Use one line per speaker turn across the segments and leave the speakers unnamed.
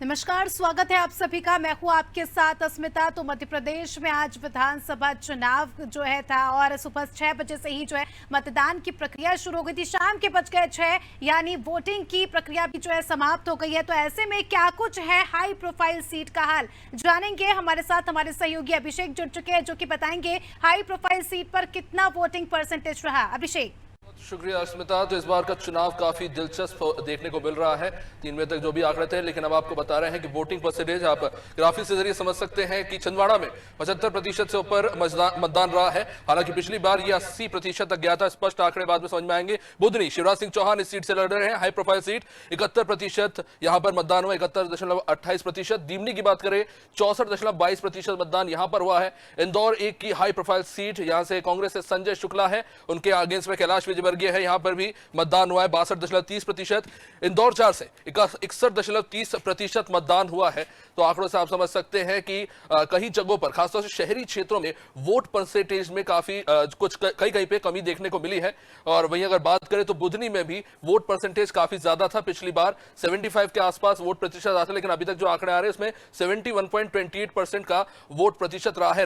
नमस्कार, स्वागत है आप सभी का। मैं हूं आपके साथ अस्मिता। तो मध्य प्रदेश में आज विधानसभा चुनाव जो है था और सुबह 6 बजे से ही जो है मतदान की प्रक्रिया शुरू हो गई थी। शाम के बज गए 6 यानी वोटिंग की प्रक्रिया भी जो है समाप्त हो गई है। तो ऐसे में क्या कुछ है हाई प्रोफाइल सीट का हाल, जानेंगे। हमारे साथ हमारे सहयोगी अभिषेक जुड़ चुके हैं जो कि बताएंगे हाई प्रोफाइल सीट पर कितना वोटिंग परसेंटेज रहा। अभिषेक।
शुक्रिया अस्मिता। तो इस बार का चुनाव काफी दिलचस्प देखने को मिल रहा है। 3 मई तक जो भी आंकड़े थे, लेकिन अब आपको बता रहे हैं कि वोटिंग परसेंटेज आप ग्राफिक्स के जरिए समझ सकते हैं कि छिंदवाड़ा में 75% से ऊपर मतदान रहा है। हालांकि पिछली बार ये 80% तक गया था। स्पष्ट आंकड़े बाद में समझ में आएंगे। बुधनी शिवराज सिंह चौहान इस सीट से लड़ रहे हैं। हाई प्रोफाइल सीट 71% यहां पर मतदान हुआ, 71.28%। दीमनी की बात करें 64.22% मतदान यहां पर हुआ है। इंदौर एक की हाई प्रोफाइल सीट, यहां से कांग्रेस से संजय शुक्ला है, उनके अगेंस्ट में कैलाश विजयवर्गीय है। यहां पर भी मतदान हुआ है 62.30%। इंदौर 4 से 61.30% मतदान हुआ है। तो आंकड़ों से आप समझ सकते हैं कि कई जगहों पर, खासतौर से शहरी क्षेत्रों में वोट परसेंटेज में काफी कुछ कहीं पे कमी देखने को मिली है। और वहीं अगर बात करें तो बुधनी में भी वोट परसेंटेज काफी ज्यादा था। पिछली बार 75 के आसपास वोट प्रतिशत आता, लेकिन अभी तक जो आंकड़े आ रहे हैं उसमें 71.28% का वोट प्रतिशत रहा है।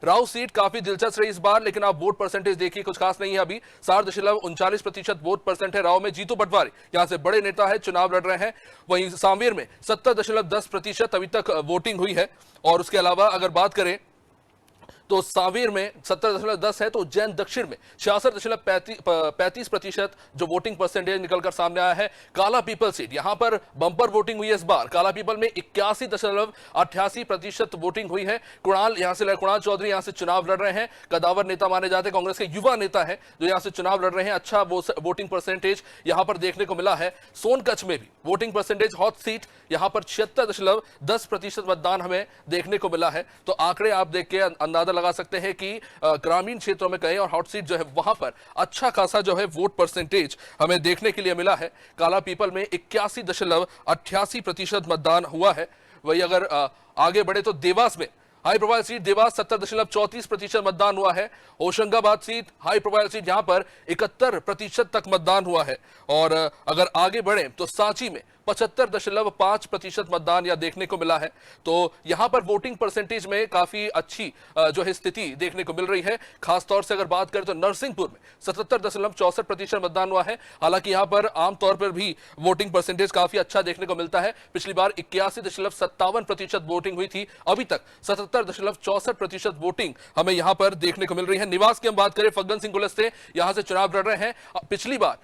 राव सीट काफी दिलचस्प रही इस बार, लेकिन आप वोट परसेंटेज देखिए कुछ खास नहीं है। अभी 60.39% वोट परसेंट है राव में। जीतू पटवारी यहां से बड़े नेता है, चुनाव लड़ रहे हैं। वहीं सांवेर में 70.10% अभी तक वोटिंग हुई है। और उसके अलावा अगर बात करें तो सांवेर में 70.10 है, तो उज्जैन दक्षिण में 66.35% जो वोटिंग परसेंटेज निकलकर सामने आया है। काला पीपल सीट, यहां पर बंपर वोटिंग हुई है इस बार। काला पीपल में 81.88% वोटिंग हुई है। कुणाल चौधरी यहां से चुनाव लड़ रहे हैं, कदावर नेता माने जाते हैं, कांग्रेस के युवा नेता है जो यहां से चुनाव लड़ रहे हैं। अच्छा वोटिंग परसेंटेज यहां पर देखने को मिला है। सोनकच्छ में भी वोटिंग परसेंटेज हॉट सीट, यहां पर 76.10% मतदान हमें देखने को मिला है। तो आंकड़े आप देख के अंदाजा लगा सकते हैं कि ग्रामीण क्षेत्रों में कहें और हॉट सीट जो है वहां पर अच्छा खासा जो है वोट परसेंटेज हमें देखने के लिए मिला है। काला पीपल में 81.88% मतदान हुआ है। वही अगर आगे बढ़े तो देवास में हाई प्रोफाइल सीट, देवास 70.34% मतदान हुआ है। Hoshangabad seat high profile seat, यहां पर 71% तक मतदान हुआ है। और अगर आगे बढ़े तो सांची में 75.5% मतदान या देखने को मिला है। तो यहां पर वोटिंग परसेंटेज में काफी अच्छी जो है स्थिति देखने को मिल रही है। खासतौर से अगर बात करें तो नरसिंहपुर में 77.64% मतदान हुआ है। हालांकि यहां पर आमतौर पर भी वोटिंग परसेंटेज काफी अच्छा देखने को मिलता है। पिछली बार 81.57% वोटिंग हुई थी, अभी तक 77.64% वोटिंग हमें यहां पर देखने को मिल रही है। निवास की हम बात करें, फग्गन सिंह कुलस्ते यहां से चुनाव लड़ रहे हैं। पिछली बार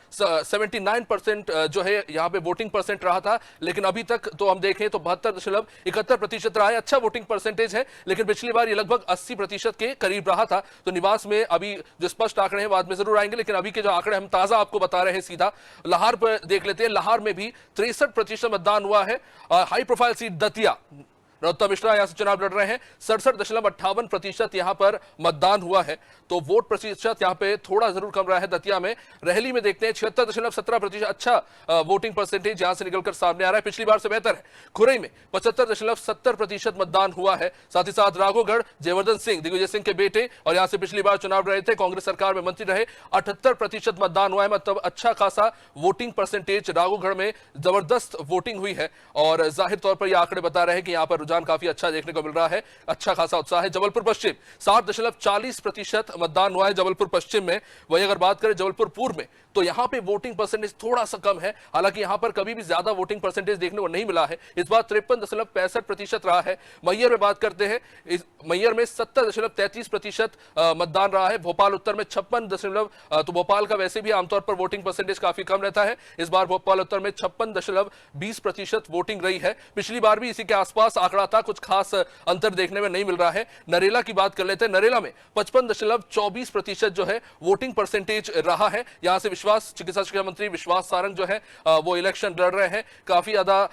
79% जो है यहां पे वोटिंग परसेंट रहा था, लेकिन अभी तक तो हम देखें तो 72.71% रहा है। अच्छा वोटिंग परसेंटेज है, लेकिन पिछली बार ये लगभग 80% के करीब रहा था। तो निवास में अभी जो स्पष्ट आंकड़े हैं बाद में जरूर आएंगे, लेकिन अभी के जो आंकड़े हम ताजा आपको बता रहे हैं सीधा। लाहौर पर देख लेते हैं। लाहौर में भी 63% मतदान हुआ है। High profile seat Datia, Narottam Mishra यहां से चुनाव लड़ रहे हैं। 67.58% यहां पर मतदान हुआ है। तो वोट प्रतिशत यहां पे थोड़ा जरूर कम रहा है दतिया में। रहली में देखते हैं 76.17%, अच्छा वोटिंग परसेंटेज यहां से निकलकर सामने आ रहा है, पिछली बार से बेहतर है। खुरई में 75.70% मतदान हुआ है। साथ ही साथ राघोगढ़, जयवर्धन सिंह दिग्विजय सिंह के बेटे और यहां से पिछली बार चुनाव लड़े थे, कांग्रेस सरकार में मंत्री रहे, 78% मतदान हुआ है। मतलब अच्छा खासा वोटिंग परसेंटेज राघोगढ़ में जबरदस्त वोटिंग हुई है। और जाहिर तौर पर यह आंकड़े बता रहे हैं कि यहां पर रुझान काफी अच्छा देखने को मिल रहा है, अच्छा खासा उत्साह है। जबलपुर पश्चिम 60.40% मतदान हुआ है जबलपुर पश्चिम में। वही अगर बात करें जबलपुर पूर्व में, तो यहां पे वोटिंग परसेंटेज थोड़ा सा कम है। हालांकि यहां पर कभी भी ज्यादा वोटिंग परसेंटेज देखने को नहीं मिला है। इस बार 53.65% रहा है। मैयर में बात करते हैं, इस मैयर में 70.33% मतदान रहा है। भोपाल उत्तर में 56 तो भोपाल का वैसे भी आमतौर पर वोटिंग परसेंटेज काफी कम रहता है। इस बार भोपाल उत्तर में 56.20% वोटिंग रही है। पिछली बार भी इसी के आसपास आंकड़ा था, कुछ खास अंतर देखने में नहीं मिल रहा है। नरेला की बात कर लेते हैं। नरेला में 55.24% जो है वोटिंग परसेंटेज रहा है। यहां से चिकित्सा शिक्षा मंत्री विश्वास सारंग जो है वो इलेक्शन लड़ रहे हैं। काफी ज्यादा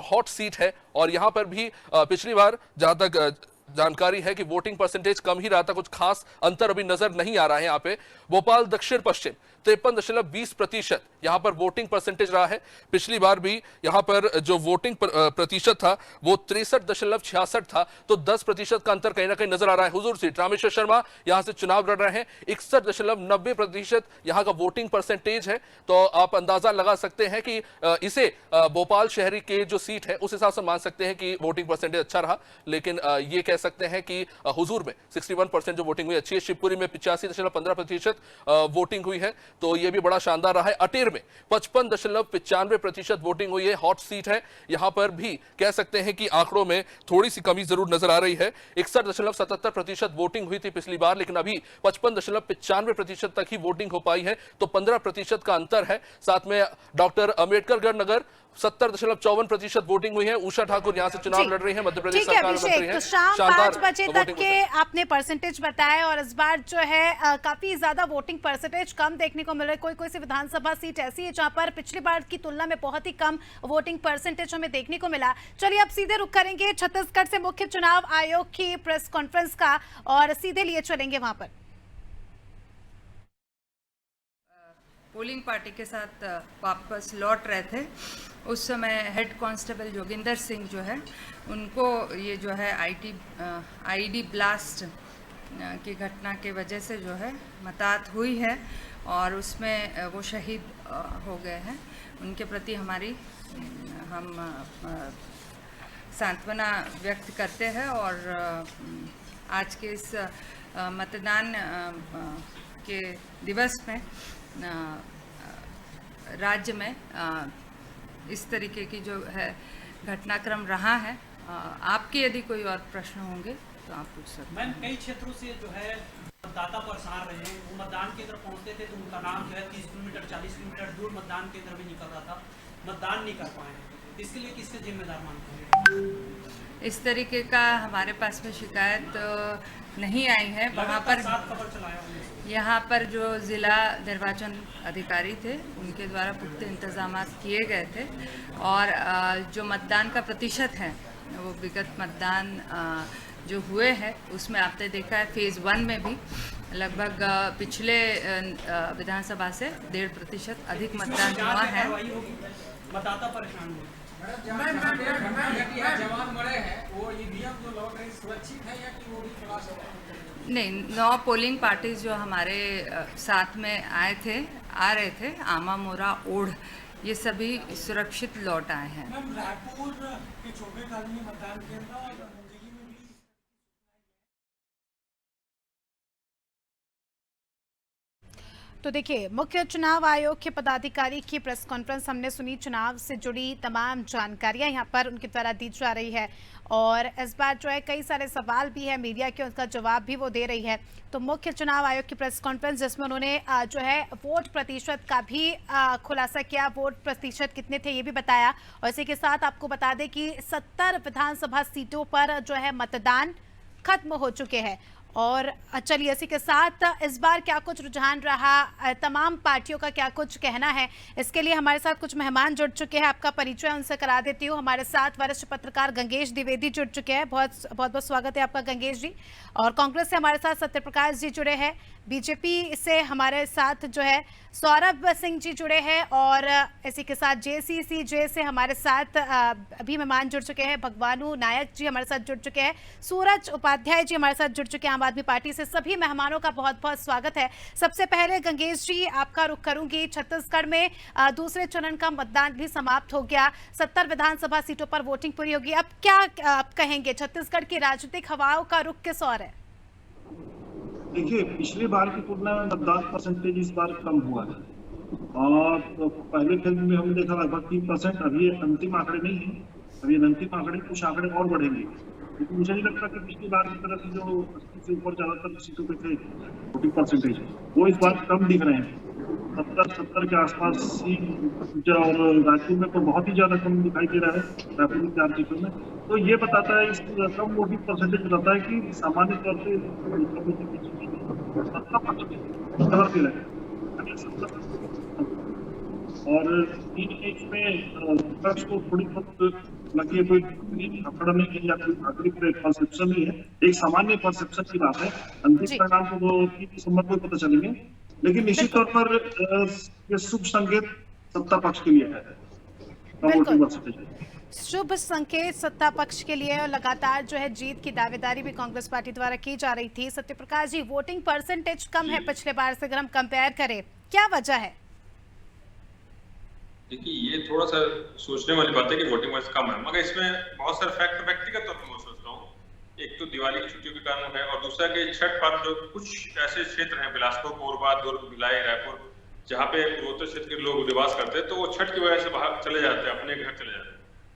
हॉट सीट है। और यहां पर भी पिछली बार जहां तक जानकारी है कि वोटिंग परसेंटेज कम ही रहा था, कुछ खास अंतर अभी नजर नहीं आ रहा है। यहाँ पे भोपाल दक्षिण पश्चिम 53.20% यहाँ पर वोटिंग परसेंटेज रहा है। पिछली बार भी यहाँ पर जो वोटिंग प्रतिशत था वो 63.66 था, तो 10% का अंतर कहीं ना कहीं नजर आ रहा है। हुजूर सीट रामेश्वर शर्मा यहाँ से चुनाव लड़ रहे हैं, 61.90% यहाँ का वोटिंग परसेंटेज है। तो आप अंदाजा लगा सकते हैं कि इसे भोपाल शहरी के जो सीट है उस हिसाब से मान सकते हैं कि वोटिंग परसेंटेज अच्छा रहा। लेकिन ये कह सकते हैं कि हुजूर में 61% जो वोटिंग हुई अच्छी है, शिवपुरी में 85.15% वोटिंग हुई है, तो यह भी बड़ा शानदार रहा है। अटेर में 55.95% वोटिंग हुई है, हॉट सीट है। यहां पर भी कह सकते हैं कि आंकड़ों में थोड़ी सी कमी जरूर नजर आ रही है। 61.77% वोटिंग हुई थी पिछली बार, लेकिन अभी 55.95% तक ही वोटिंग हो पाई है, तो 15% का अंतर है। साथ में डॉक्टर अंबेडकर नगर 70.54% वोटिंग हुई है। उषा ठाकुर यहां से चुनाव लड़ रही है, मध्य प्रदेश सरकार में मंत्री हैं।
तो शाम 5 बजे तक के आपने परसेंटेज बताया, और इस बार जो है काफी ज्यादा वोटिंग परसेंटेज कम देखने को मिल रहा है। कोई सी विधानसभा सीट ऐसी है जहां पर पिछली बार की तुलना में बहुत ही कम वोटिंग परसेंटेज हमें देखने को मिला। चलिए अब सीधे रुख करेंगे छत्तीसगढ़ से मुख्य चुनाव आयोग की प्रेस कॉन्फ्रेंस का, और सीधे लिए चलेंगे वहां पर।
पोलिंग पार्टी के साथ वापस लौट रहे थे, उस समय हेड कांस्टेबल जोगिंदर सिंह जो है उनको ये जो है आईडी ब्लास्ट की घटना के वजह से जो है मौत हुई है, और उसमें वो शहीद हो गए हैं। उनके प्रति हम सांत्वना व्यक्त करते हैं, और आज के इस मतदान के दिवस में राज्य में इस तरीके की जो है घटनाक्रम रहा है। आपके यदि कोई और प्रश्न होंगे तो आप पूछ सकते हैं।
मैम, कई क्षेत्रों से जो है मतदाता परेशान रहे हैं, वो मतदान केंद्र पहुंचते थे तो उनका नाम जो है 30 किलोमीटर 40 किलोमीटर दूर मतदान केंद्र में निकल रहा था, मतदान नहीं कर पाए। इसके लिए किससे जिम्मेदार मानते हैं?
इस तरीके का हमारे पास में शिकायत नहीं आई है। वहाँ पर
खबर चलाया
यहाँ पर जो ज़िला निर्वाचन अधिकारी थे उनके द्वारा पुख्ते इंतजाम किए गए थे, और जो मतदान का प्रतिशत है वो विगत मतदान जो हुए हैं उसमें आपने देखा है फेज़ 1 में भी लगभग पिछले विधानसभा से 1.5% अधिक मतदान हुआ है।
मतदाता परेशान हुए।
जवान मरे हैं, वो ईवीएम जो लौट रही सुरक्षित है या कि वो भी थोड़ा
नहीं, 9 पोलिंग पार्टीज जो हमारे साथ में आ रहे थे, आमा मोरा ओढ़, ये सभी सुरक्षित लौट आए हैं।
रायपुर के छोटे कालनी मतदान केंद्र और मुंगेली में भी
तो देखिए, मुख्य चुनाव आयोग के पदाधिकारी की प्रेस कॉन्फ्रेंस हमने सुनी। चुनाव से जुड़ी तमाम जानकारियां यहां पर उनके द्वारा दी जा रही है, और इस बार जो है कई सारे सवाल भी है मीडिया के, उनका जवाब भी वो दे रही है। तो मुख्य चुनाव आयोग की प्रेस कॉन्फ्रेंस जिसमें उन्होंने जो है वोट प्रतिशत का भी खुलासा किया, वोट प्रतिशत कितने थे ये भी बताया। और इसी के साथ आपको बता दें कि 70 विधानसभा सीटों पर जो है मतदान खत्म हो चुके हैं। और चलिए इसी के साथ इस बार क्या कुछ रुझान रहा, तमाम पार्टियों का क्या कुछ कहना है, इसके लिए हमारे साथ कुछ मेहमान जुड़ चुके हैं। आपका परिचय उनसे करा देती हूँ। हमारे साथ वरिष्ठ पत्रकार गंगेश द्विवेदी जुड़ चुके हैं। बहुत बहुत स्वागत है आपका गंगेश जी। और कांग्रेस से हमारे साथ सत्यप्रकाश जी जुड़े हैं। बीजेपी से हमारे साथ जो है सौरभ सिंह जी जुड़े हैं, और इसी के साथ JCCJ से हमारे साथ अभी मेहमान जुड़ चुके हैं। भगवानू नायक जी हमारे साथ जुड़ चुके हैं। सूरज उपाध्याय जी हमारे साथ जुड़ चुके हैं आम आदमी पार्टी से। सभी मेहमानों का बहुत बहुत स्वागत है। सबसे पहले गंगेश जी आपका रुख करूंगी। छत्तीसगढ़ में दूसरे चरण का मतदान भी समाप्त हो गया, 70 विधानसभा सीटों पर वोटिंग पूरी होगी। अब क्या आप कहेंगे, छत्तीसगढ़ की राजनीतिक हवाओं का रुख किस ओर है?
देखिए, पिछली बार की तुलना में मतदान परसेंटेज इस बार कम हुआ है, और तो पहले फिल्म में हमने देखा लगभग 3%। अभी अंतिम आंकड़े नहीं है, अभी अंतिम आंकड़े, कुछ आंकड़े और बढ़ेंगे, लेकिन मुझे नहीं लगता कि पिछली बार की तरह जो 80 से ऊपर ज्यादातर सीटों पे थे वोटिंग परसेंटेज, वो इस बार कम दिख रहे हैं। 70 के आसपास सीट, और रायपुर में तो बहुत ही ज्यादा कम दिखाई दे रहा है, रायपुर में 4 सीटों में। तो ये बताता है, इस कम वोटिंग परसेंटेज बताता है कि सामान्य तौर पे और इसमें विपक्ष को थोड़ी बहुत हालांकि ये कोई आंकड़ा नहीं है या कोई आखिरी परसेप्शन नहीं है, एक सामान्य परसेप्शन की बात है। अंतिम
जी।
परिणाम तो वो 3 दिसंबर को पता चलेंगे, लेकिन निश्चित तौर पर ये शुभ संकेत सत्ता पक्ष के लिए है।
बिल्कुल।
वोटिंग
शुभ संकेत सत्ता पक्ष के लिए और लगातार जो है जीत की दावेदारी भी कांग्रेस पार्टी द्वारा की जा रही थी। सत्यप्रकाश जी, वोटिंग परसेंटेज कम है पिछले बार से अगर हम कंपेयर करें, क्या वजह है?
देखिए, ये थोड़ा सा सोचने वाली बात है कि वोटिंग वाइज कम है, मगर इसमें बहुत सारे फैक्टर व्यक्तिगत तौर पर मैं सोच रहा हूँ। एक तो दिवाली की छुट्टियों के कारण है, और दूसरा कि छठ पर्व जो कुछ ऐसे क्षेत्र हैं, बिलासपुर, कोरबा, दुर्ग, भिलाई, रायपुर, जहाँ पे पूर्वोत्तर क्षेत्र के लोग निवास करते हैं, तो वो छठ की वजह से बाहर चले जाते हैं, अपने घर चले जाते हैं।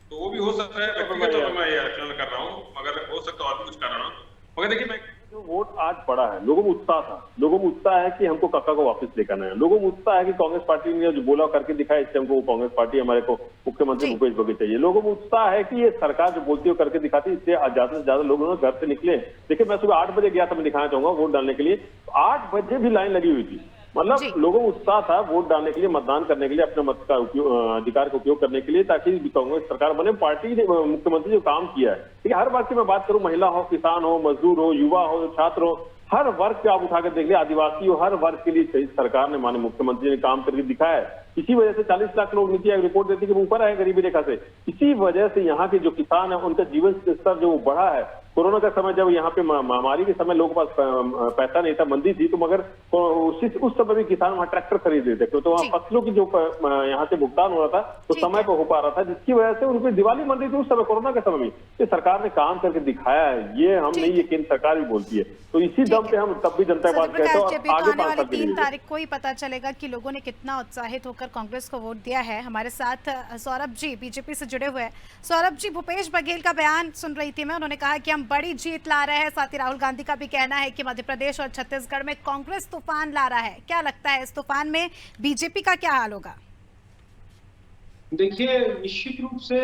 तो वो भी हो सकता है, व्यक्तिगत तौर पर मैं ये आकलन कर रहा हूँ, मगर हो सकता है और भी कुछ कारण हो। मगर देखिए, मैं
जो वोट आज पड़ा है, लोगों में उत्साह था, लोगों में उत्साह है कि हमको काका को वापस लेकर आना है, लोगों में उत्साह है कि कांग्रेस पार्टी ने जो बोला करके दिखाया, इससे हमको कांग्रेस पार्टी हमारे को मुख्यमंत्री भूपेश बघेल चाहिए। लोगों में उत्साह है कि ये सरकार जो बोलती है करके दिखाती है, इससे ज्यादा से ज्यादा लोग घर से निकले। देखिए, मैं सुबह 8 बजे गया था, मैं दिखाना चाहूंगा वोट डालने के लिए, 8 बजे भी लाइन लगी हुई थी। मतलब लोगों में उत्साह था वोट डालने के लिए, मतदान करने के लिए, अपने मत का अधिकार का उपयोग करने के लिए, ताकि कांग्रेस सरकार बने। पार्टी ने, मुख्यमंत्री जो काम किया है, ठीक है, हर वर्ग की मैं बात करूं, महिला हो, किसान हो, मजदूर हो, युवा हो, छात्र हो, हर वर्ग पे आप उठाकर देख लिया, आदिवासी हो, हर वर्ग के लिए सरकार ने, माननीय मुख्यमंत्री ने काम करके दिखाया है। इसी वजह से 40 लाख लोग नीति आयोग रिपोर्ट देती है कि ऊपर है गरीबी रेखा से। इसी वजह से यहाँ के जो किसान है, उनका जीवन स्तर जो बढ़ा है। कोरोना का समय जब यहाँ पे महामारी के समय लोगों के पास पैसा नहीं था, मंदी थी, तो मगर उस समय भी किसान वहाँ ट्रैक्टर खरीद रहे थे, तो वहाँ फसलों की जो यहाँ से भुगतान हो रहा था तो समय पर हो पा रहा था, जिसकी वजह से उनको दिवाली मंदी थी उस समय कोरोना के समय में। ये सरकार ने काम करके दिखाया है, ये हम नहीं, ये केंद्र सरकार भी बोलती है। तो इसी दम पे हम तब भी जनता बात कहते हैं, और आगे 5 साल
3 तारीख को ही पता चलेगा कि लोगों ने कितना उत्साहित होकर कांग्रेस को वोट दिया है। हमारे साथ सौरभ जी बीजेपी से जुड़े हुए हैं। सौरभ जी, भूपेश बघेल का बयान सुन रही थी मैं, उन्होंने कहा कि हम बड़ी जीत ला रहे हैं। साथ ही राहुल गांधी का भी कहना है कि मध्य प्रदेश और छत्तीसगढ़ में कांग्रेस तूफान ला रहा है। क्या लगता है इस तूफान में बीजेपी का क्या हाल होगा?
देखिए, निश्चित रूप से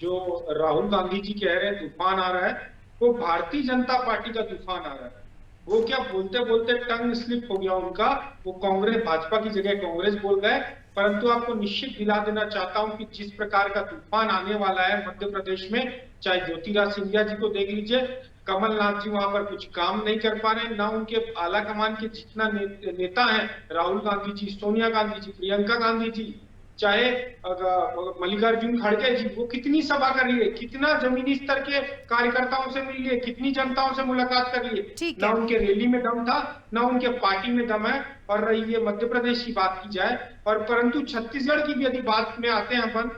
जो राहुल गांधी जी कह रहे हैं तूफान आ रहा है, वो भारतीय जनता पार्टी का तूफान आ रहा है। वो क्या बोलते बोलते टंग स्लिप हो गया उनका, वो कांग्रेस, भाजपा की जगह कांग्रेस बोल गए। परंतु आपको निश्चित दिला देना चाहता हूं कि जिस प्रकार का तूफान आने वाला है मध्य प्रदेश में, चाहे ज्योतिरादित्य सिंधिया जी को देख लीजिए, कमलनाथ जी वहां पर कुछ काम नहीं कर पा रहे, ना उनके आला कमान के जितना नेता हैं, राहुल गांधी जी, सोनिया गांधी जी, प्रियंका गांधी जी, चाहे मल्लिकार्जुन खड़गे जी, वो कितनी सभा कर लिए, कितना जमीनी स्तर के कार्यकर्ताओं से मिल लिए, कितनी जनताओं से मुलाकात कर लिए, ना उनके रैली में दम था, ना उनके पार्टी में दम है। और रही है मध्य प्रदेश की बात की जाए, और परंतु छत्तीसगढ़ की भी यदि बात में आते हैं अपन,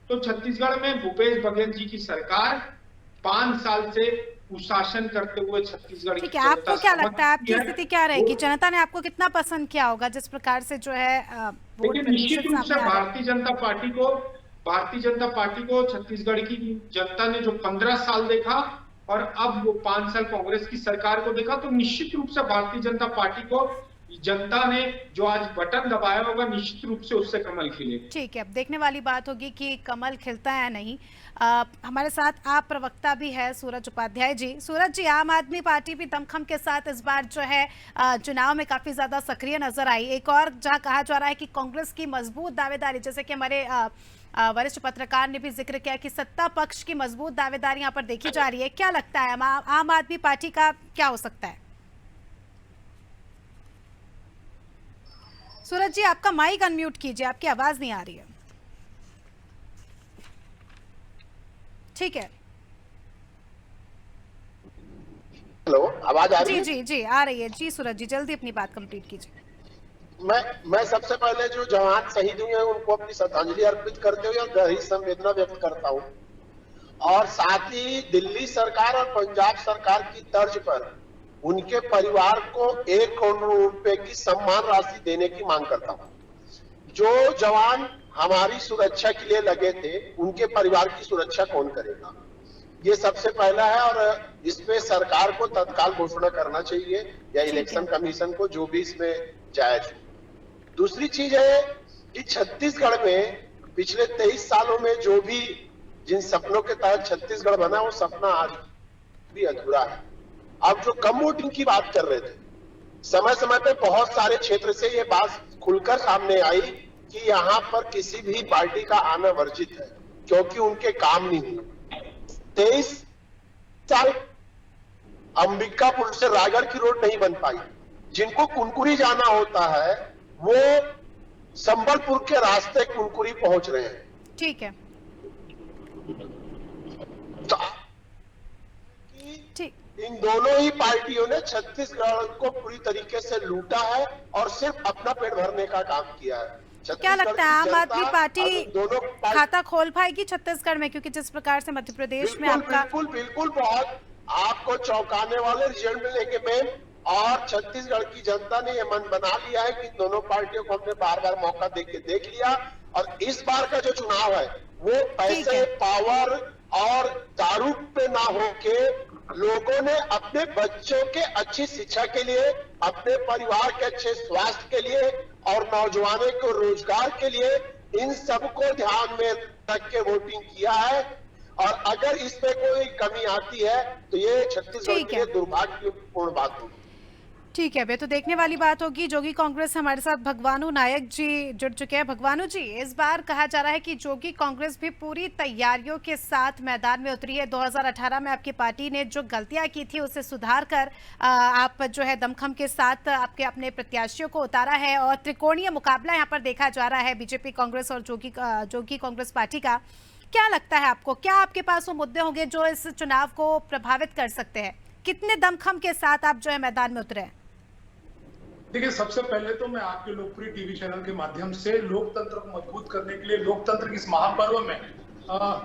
तो छत्तीसगढ़ में भूपेश बघेल जी की सरकार 5 साल से कुशासन करते हुए छत्तीसगढ़
ठीक है, आपको क्या लगता है, आपकी स्थिति क्या रहेगी? जनता ने आपको कितना पसंद किया होगा जिस प्रकार से जो है
लेकिन निश्चित रूप से भारतीय जनता पार्टी को छत्तीसगढ़ की जनता ने जो 15 साल देखा और अब वो 5 साल कांग्रेस की सरकार को देखा, तो निश्चित रूप से भारतीय जनता पार्टी को जनता ने जो आज बटन दबाया होगा, निश्चित रूप से उससे कमल खिलेगा।
ठीक है, अब देखने वाली बात होगी कि कमल खिलता है या नहीं। हमारे साथ आप प्रवक्ता भी है सूरज उपाध्याय जी। सूरज जी, आम आदमी पार्टी भी दमखम के साथ इस बार जो है चुनाव में काफी ज्यादा सक्रिय नजर आई। एक और जहां कहा जा रहा है कि कांग्रेस की मजबूत दावेदारी, जैसे कि हमारे वरिष्ठ पत्रकार ने भी जिक्र किया कि सत्ता पक्ष की मजबूत दावेदारी यहाँ पर देखी जा रही है। क्या लगता है आम आदमी पार्टी का क्या हो सकता है? सूरज जी, आपका माइक अनम्यूट कीजिए, आपकी आवाज नहीं आ रही है। ठीक है,
हेलो, आवाज आ रही है?
जी जी आ रही है जी। सूरज जी, जल्दी अपनी बात कंप्लीट कीजिए।
मैं सबसे पहले जो जवान शहीद हुए हैं उनको अपनी श्रद्धांजलि अर्पित करते हुए गहरी संवेदना व्यक्त करता हूं, और साथ ही दिल्ली सरकार और पंजाब सरकार की तर्ज पर उनके परिवार को 1 करोड़ रुपए की सम्मान राशि देने की मांग करता हूं। जो जवान हमारी सुरक्षा के लिए लगे थे, उनके परिवार की सुरक्षा कौन करेगा? ये सबसे पहला है, और इस पे सरकार को तत्काल घोषणा करना चाहिए, या इलेक्शन कमीशन को, जो भी इसमें जायज हो। दूसरी चीज है कि छत्तीसगढ़ में पिछले 23 सालों में जो भी जिन सपनों के तहत छत्तीसगढ़ बना, वो सपना आज भी अधूरा है। अब जो कम वोटिंग की बात कर रहे थे, समय समय पे बहुत सारे क्षेत्र से ये बात खुलकर सामने आई कि यहाँ पर किसी भी पार्टी का आना वर्जित है, क्योंकि उनके काम नहीं हुए। 23 साल अंबिकापुर से रायगढ़ की रोड नहीं बन पाई। जिनको कुनकुरी जाना होता है वो संबलपुर के रास्ते कुनकुरी पहुंच रहे हैं।
ठीक है,
तो
ठीक।
इन दोनों ही पार्टियों ने छत्तीसगढ़ को पूरी तरीके से लूटा है और सिर्फ अपना पेट भरने का काम किया है।
क्या लगता है आम आदमी पार्टी
दोनों
खाता खोल पाएगी छत्तीसगढ़ में, क्योंकि जिस प्रकार से मध्य प्रदेश में आपका
बिल्कुल बहुत आपको चौंकाने वाले रिजल्ट मिलेंगे मैम। और छत्तीसगढ़ की जनता ने यह मन बना लिया है कि दोनों पार्टियों को हमने बार बार मौका देके देख लिया, और इस बार का जो चुनाव है वो पैसे, पावर और दारू पे ना होके लोगों ने अपने बच्चों के अच्छी शिक्षा के लिए, अपने परिवार के अच्छे स्वास्थ्य के लिए और नौजवानों को रोजगार के लिए इन सबको ध्यान में रख के वोटिंग किया है। और अगर इसमें कोई कमी आती है तो ये छत्तीसगढ़ के लिए दुर्भाग्यपूर्ण बात होगी।
ठीक है, तो देखने वाली बात होगी। जोगी कांग्रेस हमारे साथ भगवानू नायक जी जुड़ चुके हैं। भगवानू जी, इस बार कहा जा रहा है कि जोगी कांग्रेस भी पूरी तैयारियों के साथ मैदान में उतरी है। 2018 में आपकी पार्टी ने जो गलतियां की थी उसे सुधार कर आप जो है दमखम के साथ आपके अपने प्रत्याशियों को उतारा है, और त्रिकोणीय मुकाबला यहाँ पर देखा जा रहा है बीजेपी कांग्रेस और जोगी कांग्रेस पार्टी का। क्या लगता है आपको, क्या आपके पास वो मुद्दे होंगे जो इस चुनाव को प्रभावित कर सकते हैं? कितने दमखम के साथ आप जो है मैदान में उतरे हैं?
देखिए, सबसे पहले तो मैं आपके लोकप्रिय टीवी चैनल के माध्यम से लोकतंत्र को मजबूत करने के लिए, लोकतंत्र के इस महापर्व में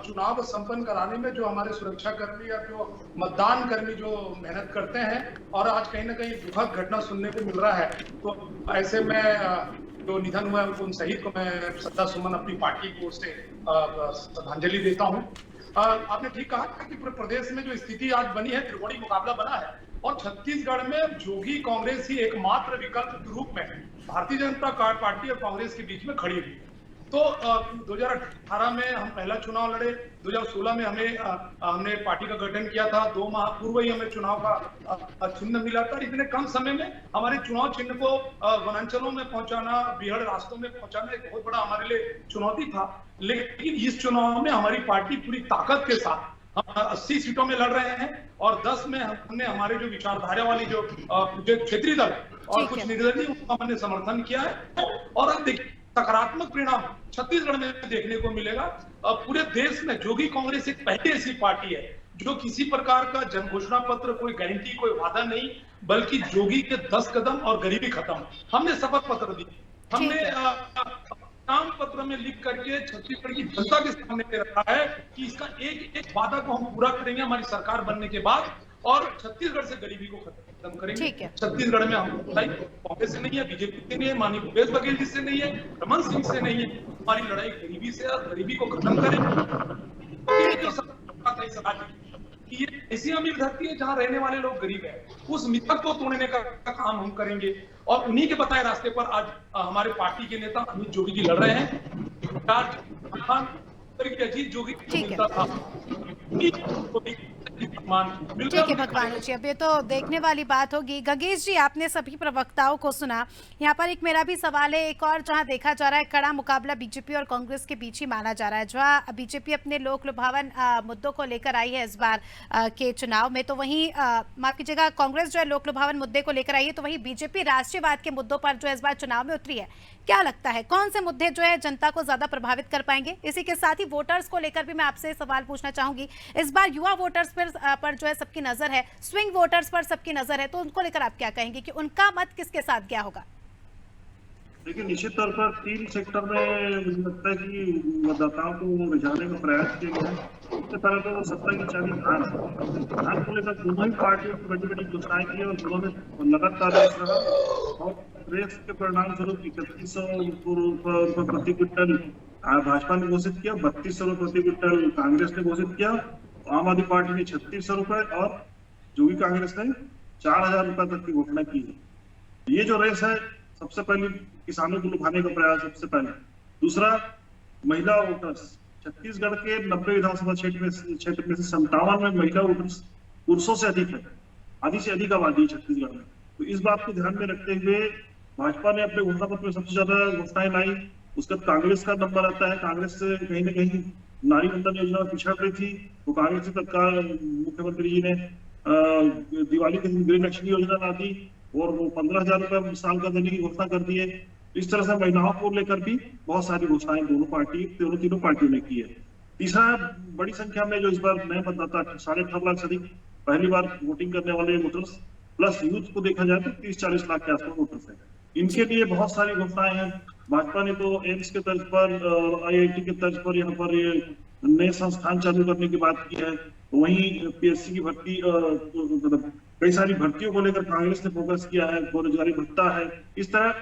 चुनाव संपन्न कराने में जो हमारे सुरक्षा कर्मी या जो मतदान कर्मी जो मेहनत करते हैं, और आज कहीं ना कहीं दुखद घटना सुनने को मिल रहा है, तो ऐसे में जो निधन हुआ है उन शहीद को मैं श्रद्धा सुमन अपनी पार्टी की ओर से श्रद्धांजलि देता हूँ। आपने ठीक कहा कि पूरे प्रदेश में जो स्थिति आज बनी है, त्रिकोणीय मुकाबला बना है, और छत्तीसगढ़ में जोगी कांग्रेस ही एकमात्र विकल्प के रूप में भारतीय जनता पार्टी और कांग्रेस के बीच में खड़ी हुई। तो 2018 में हम पहला चुनाव लड़े, 2016 में हमने पार्टी का गठन किया था, 2 माह पूर्व ही हमें चुनाव का चिन्ह मिला था। इतने कम समय में हमारे चुनाव चिन्ह को वनांचलों में पहुंचाना, बीहड़ रास्तों में पहुंचाना एक बहुत बड़ा हमारे लिए चुनौती था। लेकिन इस चुनाव में हमारी पार्टी पूरी ताकत के साथ 80 सीटों में लड़ रहे हैं, और 10 में हमने हमारे जो विचारधारा वाली जो क्षेत्रीय दल और कुछ निर्दलीय उनका हमने समर्थन किया है। और अब देखिए, सकारात्मक परिणाम छत्तीसगढ़ में देखने को मिलेगा। पूरे देश में जोगी कांग्रेस एक पहली ऐसी पार्टी है जो किसी प्रकार का जन घोषणा पत्र, कोई गारंटी, कोई वादा नहीं, बल्कि जोगी के 10 कदम और गरीबी खत्म। हमने शपथ पत्र दी, हमने नाम पत्र में लिख करके छत्तीसगढ़ की जनता के सामने रखा है कि इसका एक एक वादा को हम पूरा करेंगे हमारी सरकार बनने के बाद, और छत्तीसगढ़ से गरीबी को खत्म करेंगे। छत्तीसगढ़ में हम लड़ाई कांग्रेस से नहीं है, बीजेपी से नहीं है, माननीय भूपेश बघेल जी से नहीं है, रमन सिंह से नहीं है। हमारी लड़ाई गरीबी से, और गरीबी को खत्म करेंगे। ये ऐसी अमीर धरती है जहाँ रहने वाले लोग गरीब है, उस मिथक को तोड़ने का काम हम करेंगे। और उन्हीं के बताए रास्ते पर आज हमारे पार्टी के नेता अमित जोगी जी लड़ रहे हैं। अजीत जोगी मिलता था।
ठीक है भगवान जी, अब ये तो देखने वाली बात होगी। गंगेश जी, आपने सभी प्रवक्ताओं को सुना। यहाँ पर एक मेरा भी सवाल है, एक और जहाँ देखा जा रहा है कड़ा मुकाबला बीजेपी और कांग्रेस के बीच ही माना जा रहा है। जहाँ बीजेपी अपने लोक लुभावन मुद्दों को लेकर आई है इस बार के चुनाव में, तो वहीं माफ कीजिएगा, कांग्रेस जो है लोक लुभावन मुद्दे को लेकर आई है, तो वहीं बीजेपी राष्ट्रीयवाद के मुद्दों पर जो है इस बार चुनाव में उतरी है। क्या लगता है कौन से मुद्दे जो है जनता को ज्यादा प्रभावित कर पाएंगे? इसी के साथ ही वोटर्स को लेकर भी मैं आपसे सवाल पूछना चाहूंगी। इस बार युवा वोटर्स पर जो है सबकी नजर है, स्विंग वोटर्स पर सबकी नजर है, तो उनको लेकर आप क्या कहेंगे कि उनका मत किसके साथ क्या होगा?
देखिए, निश्चित तौर पर 3 सेक्टर में मुझे लगता है कि मतदाताओं को रिझाने का प्रयास किया गया है। सबसे पहले तो सत्ता की चाबी धान को लेकर दोनों ही पार्टियों की बड़ी बड़ी घोषणाएं की, और दोनों में लगातार रहा, और प्रेस के परिणाम स्वरूप 3100 प्रति क्विंटल भाजपा ने घोषित किया, 3200 प्रति क्विंटल कांग्रेस ने घोषित किया, आम आदमी पार्टी ने 3600 रुपए और जोगी कांग्रेस ने 4000 रुपए तक की घोषणा की है। ये जो रेस है, सबसे पहले किसानों को लुभाने का प्रयास सबसे पहले। दूसरा, महिला वोटर्स। छत्तीसगढ़ के 90 विधानसभा क्षेत्र में से 57 में महिला वोटर्स पुरुषों से अधिक है, आधी से अधिक आबादी है छत्तीसगढ़ में। तो इस बात को ध्यान में रखते हुए भाजपा ने अपने घोषणा पत्र में सबसे ज्यादा घोषणाएं लाई। उसके बाद कांग्रेस का नंबर आता है। कांग्रेस से कहीं ना कहीं नारी बंधन योजना में पिछड़ रही थी, वो कांग्रेस से तत्काल मुख्यमंत्री जी ने दिवाली के दिन गृहलक्ष्मी योजना ला दी और वो 15,000 रुपए साल का देने की घोषणा कर दी है। इस तरह से महिलाओं को लेकर भी बहुत सारी घोषणाएं तीनों पार्टियों ने की है। तीसरा, बड़ी संख्या में जो इस बार नए मतदाता 18.5 लाख से अधिक पहली बार वोटिंग करने वाले वोटर्स प्लस यूथ को देखा जाए तो 30-40 लाख के आसपास वोटर्स है। इनके लिए बहुत सारी घोषणाएं हैं। भाजपा ने तो एम्स के तर्ज पर, IIT के तर्ज पर यहाँ पर ये नए संस्थान चालू करने की बात की है। वहीं PSC की भर्ती, मतलब कई सारी भर्तियों को लेकर कांग्रेस ने फोकस किया है, बेरोजगारी भत्ता है। इस तरह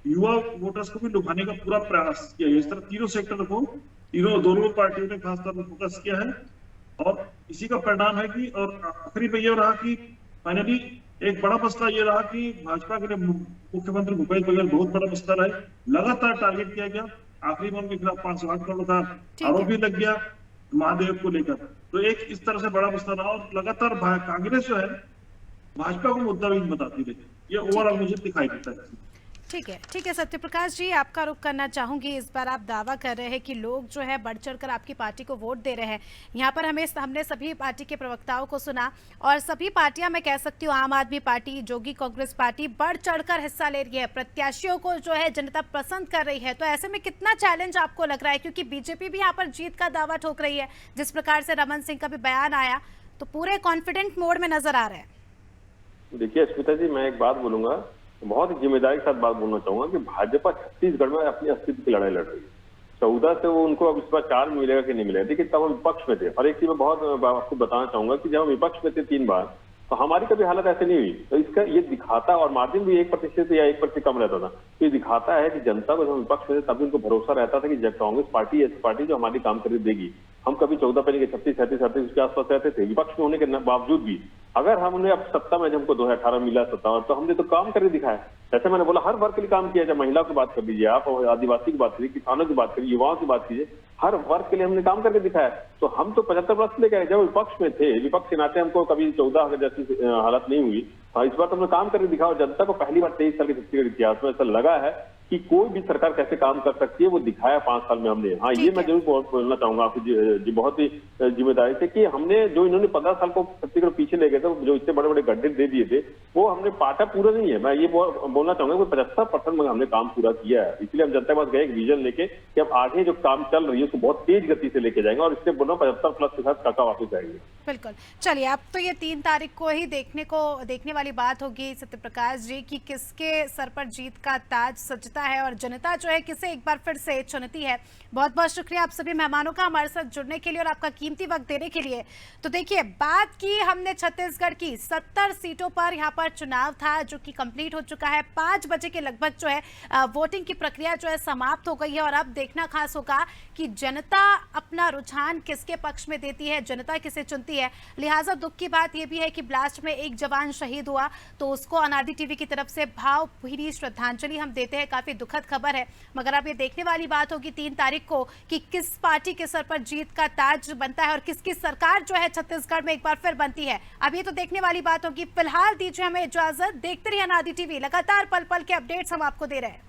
युवा वोटर्स को भी लुभाने का पूरा प्रयास किया है। इस तरह तीनों सेक्टर को दोनों पार्टियों ने खासतौर पर फोकस किया है और इसी का परिणाम है कि, और आखिरी में यह रहा कि फाइनली एक बड़ा मसला ये रहा कि भाजपा के लिए मुख्यमंत्री भूपेश बघेल बहुत बड़ा मसला रहे, लगातार टारगेट किया गया। आखिरी में उनके खिलाफ 508 करोड़ का आरोप भी लग गया महादेव को लेकर। तो एक इस तरह से बड़ा मसला रहा और लगातार कांग्रेस जो है भाजपा को मुद्दाबिंद बताती रही। ये ओवरऑल मुझे दिखाई देता है।
ठीक है सत्यप्रकाश जी, आपका रुख करना चाहूंगी। इस बार आप दावा कर रहे हैं कि लोग जो है बढ़ चढ़कर आपकी पार्टी को वोट दे रहे हैं। यहाँ पर हमने सभी पार्टी के प्रवक्ताओं को सुना और सभी पार्टियां, मैं कह सकती हूँ आम आदमी पार्टी, जोगी कांग्रेस पार्टी बढ़ चढ़कर हिस्सा ले रही है, प्रत्याशियों को जो है जनता पसंद कर रही है। तो ऐसे में कितना चैलेंज आपको लग रहा है, क्योंकि बीजेपी भी यहाँ पर जीत का दावा ठोक रही है, जिस प्रकार से रमन सिंह का भी बयान आया, तो पूरे कॉन्फिडेंट मोड में नजर आ रहे हैं।
देखिए स्मिता जी, मैं एक बात बोलूंगा, बहुत ही जिम्मेदारी के साथ बात बोलना चाहूंगा कि भाजपा छत्तीसगढ़ में अपनी अस्तित्व की लड़ाई लड़ रही है। 14 से वो उनको अब इस बार 4 मिलेगा कि नहीं मिलेगा। देखिए तब हम विपक्ष में थे और एक चीज मैं बहुत आपको बताना चाहूंगा कि जब हम विपक्ष में थे 3 बार, तो हमारी कभी हालत ऐसे नहीं हुई। तो इसका ये दिखाता, और मार्जिन भी 1% या 1% कम रहता था, तो ये दिखाता है कि जनता को जब हम विपक्ष में थे तभी उनको भरोसा रहता था कि जब कांग्रेस पार्टी ऐसी पार्टी जो हमारी काम कर देगी। हम कभी 14 पे नहीं गए, 36, 37, 38 के आसपास रहते थे विपक्ष में होने के बावजूद भी। अगर हमने अब सत्ता में, जब हमको 2018 मिला सत्ता, तो हमने तो काम करके दिखाया। जैसे मैंने बोला, हर वर्ग के लिए काम किया। जब महिला की बात कर लीजिए आप, आदिवासी की बात करिए, किसानों की बात करिए, युवाओं की बात कीजिए, हर वर्ग के लिए हमने काम करके दिखाया। तो हम तो 75 वर्ष ले गए। जब विपक्ष में थे, विपक्ष के नाते हमको कभी 14 जैसी हालत नहीं हुई। इस बार तो हमने काम करके दिखाया और जनता को पहली बार 23 साल के छत्तीसगढ़ इतिहास में ऐसा लगा है कि कोई भी सरकार कैसे काम कर सकती है, वो दिखाया 5 साल में हमने। हाँ, ये मैं जरूर बोलना चाहूंगा आपको जी बहुत ही जिम्मेदारी से कि हमने जो इन्होंने 15 साल को छत्तीसगढ़ पीछे ले गए थे, जो इतने बड़े बड़े गड्ढे दे दिए थे, वो हमने पाटा पूरा नहीं है। मैं ये बोलना चाहूंगा कि 75% में हमने काम पूरा किया है। इसलिए हम जनता के पास गए एक विजन लेके कि अब आगे जो काम चल रही है उसको बहुत तेज गति से लेके जाएंगे और इससे बोलना 75+ के साथ काका वापस जाएंगे।
बिल्कुल। चलिए, अब तो ये 3 तारीख को ही देखने वाली बात होगी सत्यप्रकाश जी कि किसके सर पर जीत का ताज सजता है और जनता जो है किसे एक बार फिर से चुनती है। बहुत बहुत शुक्रिया आप सभी मेहमानों का हमारे साथ जुड़ने के लिए और आपका कीमती वक्त देने के लिए। तो देखिए, बात की हमने छत्तीसगढ़ की 70 सीटों पर यहाँ पर चुनाव था जो कि कंप्लीट हो चुका है। 5 बजे के लगभग जो है वोटिंग की प्रक्रिया जो है समाप्त हो गई है और अब देखना खास होगा कि जनता अपना रुझान किसके पक्ष में देती है, जनता किसे चुनती है। लिहाजा दुख की बात यह भी है कि ब्लास्ट में एक जवान शहीद हुआ, तो उसको अनादि टीवी की तरफ से भावभीनी श्रद्धांजलि हम देते हैं। काफी दुखद खबर है, मगर अब ये देखने वाली बात होगी 3 तारीख को कि किस पार्टी के सर पर जीत का ताज बनता है और किसकी सरकार जो है छत्तीसगढ़ में एक बार फिर बनती है। अब ये तो देखने वाली बात होगी। फिलहाल दीजिए हमें इजाजत, देखते रहिए अनादि टीवी, लगातार पल पल के अपडेट्स हम आपको दे रहे हैं।